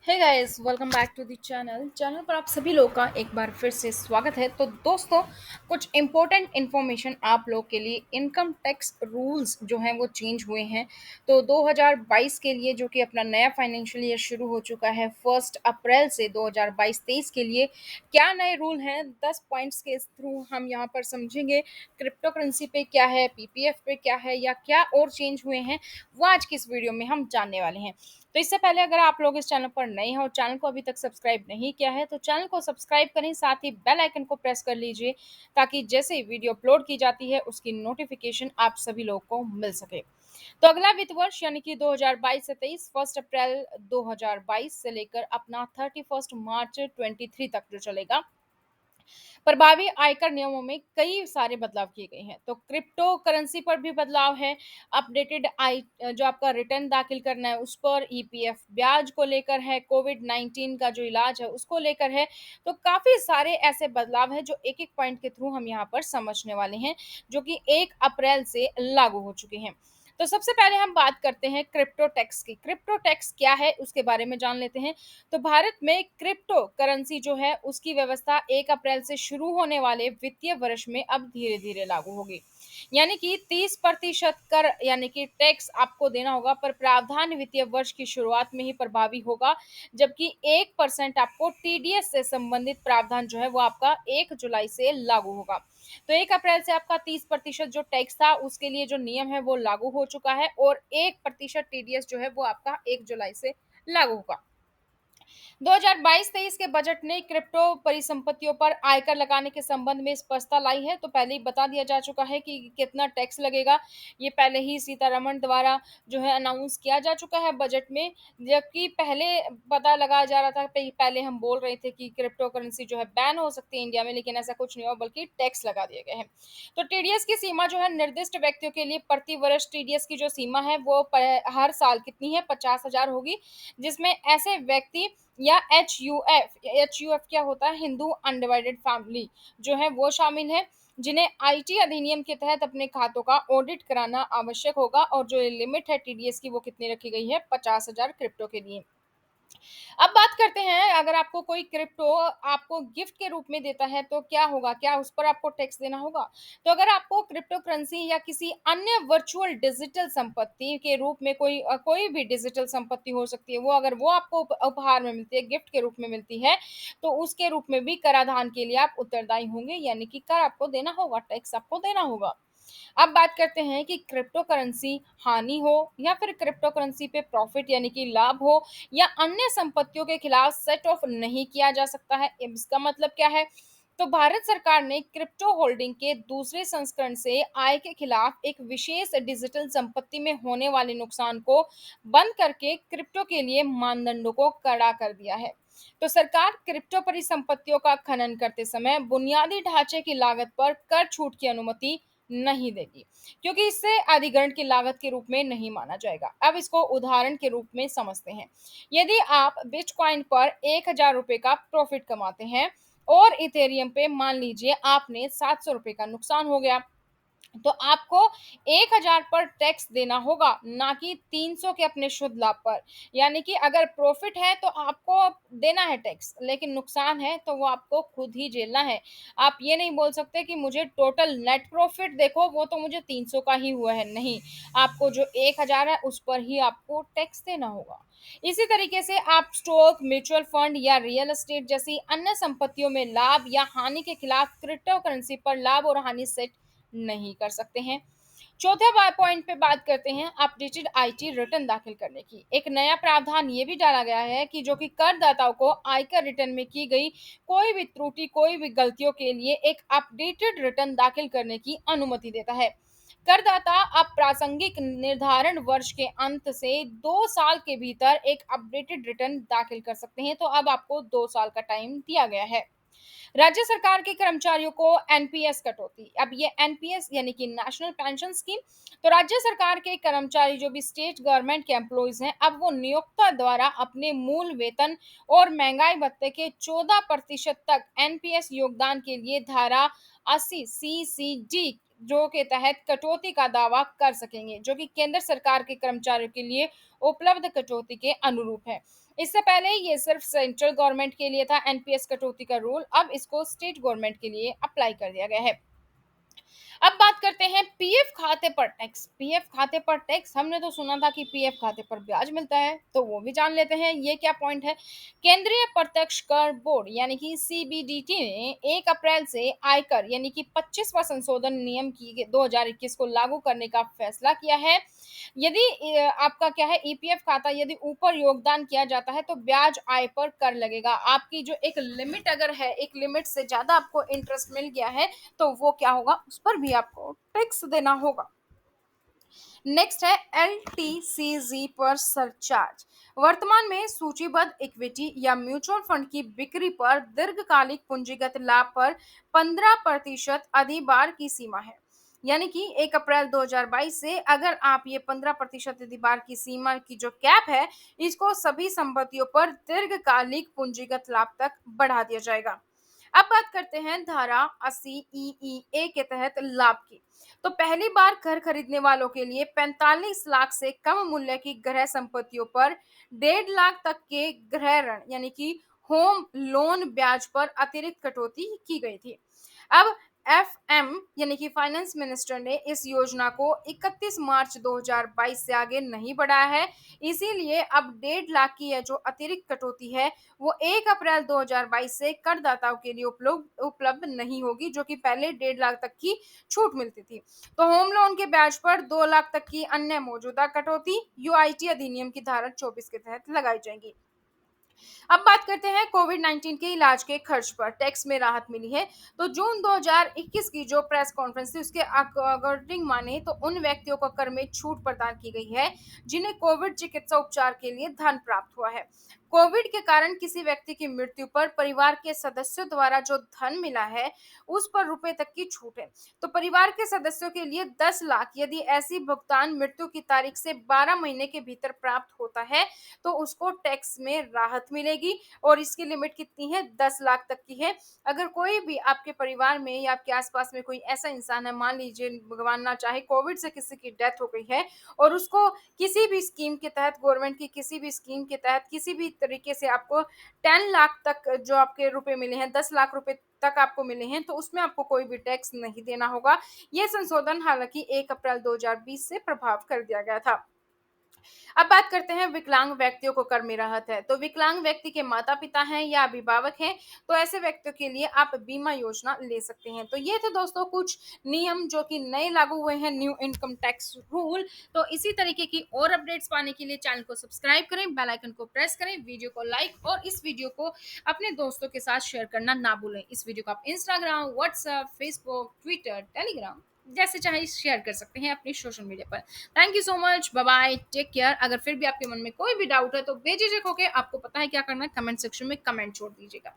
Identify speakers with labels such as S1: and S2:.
S1: Hey guys, welcome back to the channel पर आप सभी लोग का एक बार फिर से स्वागत है। तो दोस्तों, कुछ इंपॉर्टेंट इन्फॉर्मेशन आप लोग के लिए। इनकम टैक्स रूल्स जो हैं वो चेंज हुए हैं। तो 2022 के लिए, जो कि अपना नया फाइनेंशियल ईयर शुरू हो चुका है 1 अप्रैल से, 2022-23 के लिए क्या नए रूल हैं, 10 पॉइंट्स के थ्रू हम यहाँ पर समझेंगे। क्रिप्टो करेंसी पे क्या है, पीपीएफ पे क्या है, या क्या और चेंज हुए हैं, वो आज की इस वीडियो में हम जानने वाले हैं। तो इससे पहले अगर आप लोग इस चैनल पर नए हैं और चैनल को अभी तक सब्सक्राइब नहीं किया है, तो चैनल को सब्सक्राइब करें, साथ ही बेल आइकन को प्रेस कर लीजिए, ताकि जैसे ही वीडियो अपलोड की जाती है उसकी नोटिफिकेशन आप सभी लोगों को मिल सके। तो अगला वित्त वर्ष यानी कि 2022 से 23, 1 अप्रैल 2022 से लेकर अपना 31 मार्च 23 तक जो चलेगा, प्रभावी आयकर नियमों में कई सारे बदलाव किए गए हैं। तो क्रिप्टो करेंसी पर भी बदलाव है। अपडेटेड आई जो आपका रिटर्न दाखिल करना है उस पर, ईपीएफ ब्याज को लेकर है, कोविड-19 का जो इलाज है उसको लेकर है। तो काफी सारे ऐसे बदलाव हैं जो एक एक पॉइंट के थ्रू हम यहाँ पर समझने वाले हैं, जो कि 1 अप्रैल से लागू हो चुके हैं। तो सबसे पहले हम बात करते हैं क्रिप्टो टैक्स की। क्रिप्टो टैक्स क्या है उसके बारे में जान लेते हैं। तो भारत में क्रिप्टो करेंसी जो है उसकी व्यवस्था 1 अप्रैल से शुरू होने वाले वित्तीय वर्ष में अब धीरे धीरे लागू होगी। यानी कि 30% कर यानी कि टैक्स आपको देना होगा, पर प्रावधान वित्तीय वर्ष की शुरुआत में ही प्रभावी होगा, जबकि 1% आपको टीडीएस से संबंधित प्रावधान जो है वो आपका 1 जुलाई से लागू होगा। तो 1 अप्रैल से आपका 30% जो टैक्स था उसके लिए जो नियम है वो लागू हो चुका है, और 1% टीडीएस जो है वो आपका 1 जुलाई से लागू होगा। 2022-23 के बजट ने क्रिप्टो परिसंपत्तियों पर आयकर लगाने के संबंध में स्पष्टता लाई है। तो पहले ही बता दिया जा चुका है कि कितना टैक्स लगेगा। ये पहले ही सीतारमण द्वारा जो है अनाउंस किया जा चुका है बजट में। जबकि पहले पता लगाया जा रहा था, पहले हम बोल रहे थे कि क्रिप्टो करेंसी जो है बैन हो सकती है इंडिया में, लेकिन ऐसा कुछ नहीं हुआ, बल्कि टैक्स लगा दिए गए हैं। तो टीडीएस की सीमा जो है निर्दिष्ट व्यक्तियों के लिए प्रति वर्ष टीडीएस की जो सीमा है वो हर साल कितनी है, 50,000 होगी। जिसमें ऐसे व्यक्ति या एच यू एफ क्या होता है, हिंदू अनडिवाइडेड फैमिली जो है वो शामिल है, जिन्हें आईटी अधिनियम के तहत अपने खातों का ऑडिट कराना आवश्यक होगा। और जो लिमिट है टीडीएस की वो कितनी रखी गई है, 50,000 क्रिप्टो के लिए। अब बात करते हैं, अगर आपको कोई क्रिप्टो आपको गिफ्ट के रूप में देता है तो क्या होगा, क्या उस पर आपको टैक्स देना होगा? तो अगर आपको क्रिप्टो करेंसी या किसी अन्य वर्चुअल डिजिटल संपत्ति के रूप में कोई भी डिजिटल संपत्ति हो सकती है, वो अगर वो आपको उपहार में मिलती है, गिफ्ट के रूप में मिलती है, तो उसके रूप में भी कराधान के लिए आप उत्तरदायी होंगे, यानी कि कर आपको देना होगा, टैक्स आपको देना होगा। अब बात करते हैं कि क्रिप्टो करेंसी हानि हो या फिर क्रिप्टो करेंसी पे प्रॉफिट यानी कि लाभ हो, या अन्य संपत्तियों के खिलाफ सेट ऑफ नहीं किया जा सकता है। इसका मतलब क्या है? तो भारत सरकार ने क्रिप्टो होल्डिंग के दूसरे संस्करण से आय के खिलाफ एक विशेष डिजिटल संपत्ति में होने वाले नुकसान को बंद करके क्रिप्टो के लिए मानदंडों को कड़ा कर दिया है। तो सरकार क्रिप्टो परिसंपत्तियों का खनन करते समय बुनियादी ढांचे की लागत पर कर छूट की अनुमति नहीं देगी, क्योंकि इसे अधिग्रहण की लागत के रूप में नहीं माना जाएगा। अब इसको उदाहरण के रूप में समझते हैं। यदि आप बिटकॉइन पर 1,000 रुपए का प्रॉफिट कमाते हैं और इथेरियम पे मान लीजिए आपने 700 रुपए का नुकसान हो गया, तो आपको 1,000 पर टैक्स देना होगा, ना कि 300 के अपने शुद्ध लाभ पर। यानी कि अगर प्रॉफिट है तो आपको देना है टैक्स, लेकिन नुकसान है तो वो आपको खुद ही झेलना है। आप ये नहीं बोल सकते कि मुझे टोटल नेट प्रॉफिट देखो, वो तो मुझे 300 का ही हुआ है, नहीं। आपको जो 1,000 है उस पर ही आपको टैक्स देना होगा। इसी तरीके से आप स्टॉक, म्यूचुअल फंड या रियल एस्टेट जैसी अन्य संपत्तियों में लाभ या हानि के खिलाफ क्रिप्टो करेंसी पर लाभ और हानि सेट नहीं कर सकते हैं। चौथे पॉइंट पे बात करते हैं अपडेटेड आईटी रिटर्न दाखिल करने की। एक नया प्रावधान ये भी डाला गया है कि जो कि करदाताओं को आयकर रिटर्न में की गई कोई भी त्रुटि, कोई भी गलतियों के लिए एक अपडेटेड रिटर्न दाखिल करने की अनुमति देता है। करदाता अब प्रासंगिक निर्धारण वर्ष के अंत से 2 साल के भीतर एक अपडेटेड रिटर्न दाखिल कर सकते हैं। तो अब आपको 2 साल का टाइम दिया गया है। राज्य सरकार के कर्मचारियों को एनपीएस कटौती। अब ये एनपीएस यानी कि नेशनल पेंशन स्कीम। तो राज्य सरकार के कर्मचारी जो भी स्टेट गवर्नमेंट के एम्प्लॉइज हैं, अब वो नियोक्ता द्वारा अपने मूल वेतन और महंगाई भत्ते के 14% तक एनपीएस योगदान के लिए धारा 80 सीसीडी जो के तहत कटौती का दावा कर सकेंगे, जो कि केंद्र सरकार के कर्मचारियों के लिए उपलब्ध कटौती के अनुरूप है। इससे पहले ये सिर्फ सेंट्रल गवर्नमेंट के लिए था एनपीएस कटौती का रूल, अब इसको स्टेट गवर्नमेंट के लिए अप्लाई कर दिया गया है। अब बात करते हैं पीएफ खाते पर टैक्स। पीएफ खाते पर टैक्स, हमने तो सुना था कि पीएफ खाते पर ब्याज मिलता है, तो वो भी जान लेते हैं ये क्या पॉइंट है। केंद्रीय प्रत्यक्ष कर बोर्ड यानी कि सीबीडीटी ने 1 अप्रैल से आयकर यानी कि 25वां संशोधन नियम की 2021 को लागू करने का फैसला किया है। यदि आपका क्या है ईपीएफ खाता यदि ऊपर योगदान किया जाता है तो ब्याज आय पर कर लगेगा। आपकी जो एक लिमिट अगर है, एक लिमिट से ज्यादा आपको इंटरेस्ट मिल गया है तो वो क्या होगा, उस पर भी आपको टैक्स देना होगा। नेक्स्ट है एलटीसीजी पर सरचार्ज। वर्तमान में सूचीबद्ध इक्विटी या म्यूचुअल फंड की बिक्री पर दीर्घकालिक पूंजीगत लाभ पर 15% अधिभार की सीमा है। यानी कि 1 अप्रैल 2022 से अगर आप ये 15% अधिभार की सीमा की जो कैप है, इसको सभी संपत्तियों पर दीर्घकालिक पूंजीगत लाभ तक बढ़ा दिया जाएगा। अब बात करते हैं धारा 80 ईईए के तहत लाभ की। तो पहली बार घर खरीदने वालों के लिए 45 लाख से कम मूल्य की गृह संपत्तियों पर 1.5 लाख तक के गृह ऋण यानी कि होम लोन ब्याज पर अतिरिक्त कटौती की गई थी। अब एफएम यानी कि फाइनेंस मिनिस्टर ने इस योजना को 31 मार्च 2022 से आगे नहीं बढ़ाया है। इसीलिए अब 1.5 लाख की यह जो अतिरिक्त कटौती है वो 1 अप्रैल 2022 से करदाताओं के लिए उपलब्ध उपलब्ध नहीं होगी, जो कि पहले 1.5 लाख तक की छूट मिलती थी। तो होम लोन के ब्याज पर 2 लाख तक की अन्य मौजूदा कटौती यूआईटी अधिनियम की धारा 24 के तहत लगाई जाएगी। अब बात करते हैं कोविड 19 के इलाज के खर्च पर टैक्स में राहत मिली है। तो जून 2021 की जो प्रेस कॉन्फ्रेंस थी उसके अकॉर्डिंग माने तो उन व्यक्तियों को कर में छूट प्रदान की गई है जिन्हें कोविड चिकित्सा उपचार के लिए धन प्राप्त हुआ है। कोविड के कारण किसी व्यक्ति की मृत्यु पर परिवार के सदस्यों द्वारा जो धन मिला है उस पर रुपए तक की छूट है। तो परिवार के सदस्यों के लिए 10 लाख यदि ऐसी भुगतान मृत्यु की तारीख से 12 महीने के भीतर प्राप्त होता है तो उसको टैक्स में राहत मिलेगी। और इसकी लिमिट कितनी है, 10 लाख तक की है। अगर कोई भी आपके परिवार में या आपके आसपास में कोई ऐसा इंसान है, मान लीजिए भगवान ना चाहे कोविड से किसी की डेथ हो गई है और उसको किसी भी स्कीम के तहत, गवर्नमेंट की किसी भी स्कीम के तहत किसी भी तरीके से आपको 10 लाख तक जो आपके रुपए मिले हैं, 10 लाख रुपए तक आपको मिले हैं, तो उसमें आपको कोई भी टैक्स नहीं देना होगा। यह संशोधन हालांकि 1 अप्रैल 2020 से प्रभाव कर दिया गया था। अब बात करते हैं विकलांग व्यक्तियों को कर में राहत है। तो विकलांग व्यक्ति के माता पिता हैं या अभिभावक हैं तो ऐसे व्यक्तियों के लिए आप बीमा योजना ले सकते हैं। तो ये थे दोस्तों कुछ नियम जो कि नए लागू हुए हैं, न्यू इनकम टैक्स रूल। तो इसी तरीके की और अपडेट्स पाने के लिए चैनल को सब्सक्राइब करें, बेल आइकन को प्रेस करें, वीडियो को लाइक और इस वीडियो को अपने दोस्तों के साथ शेयर करना ना भूलें। इस वीडियो को आप Instagram, WhatsApp, Facebook, Twitter, Telegram जैसे चाहे शेयर कर सकते हैं अपनी सोशल मीडिया पर। Thank you so much, bye bye, take care. अगर फिर भी आपके मन में कोई भी डाउट है तो बेझिझक होकर, आपको पता है क्या करना है, कमेंट सेक्शन में कमेंट छोड़ दीजिएगा।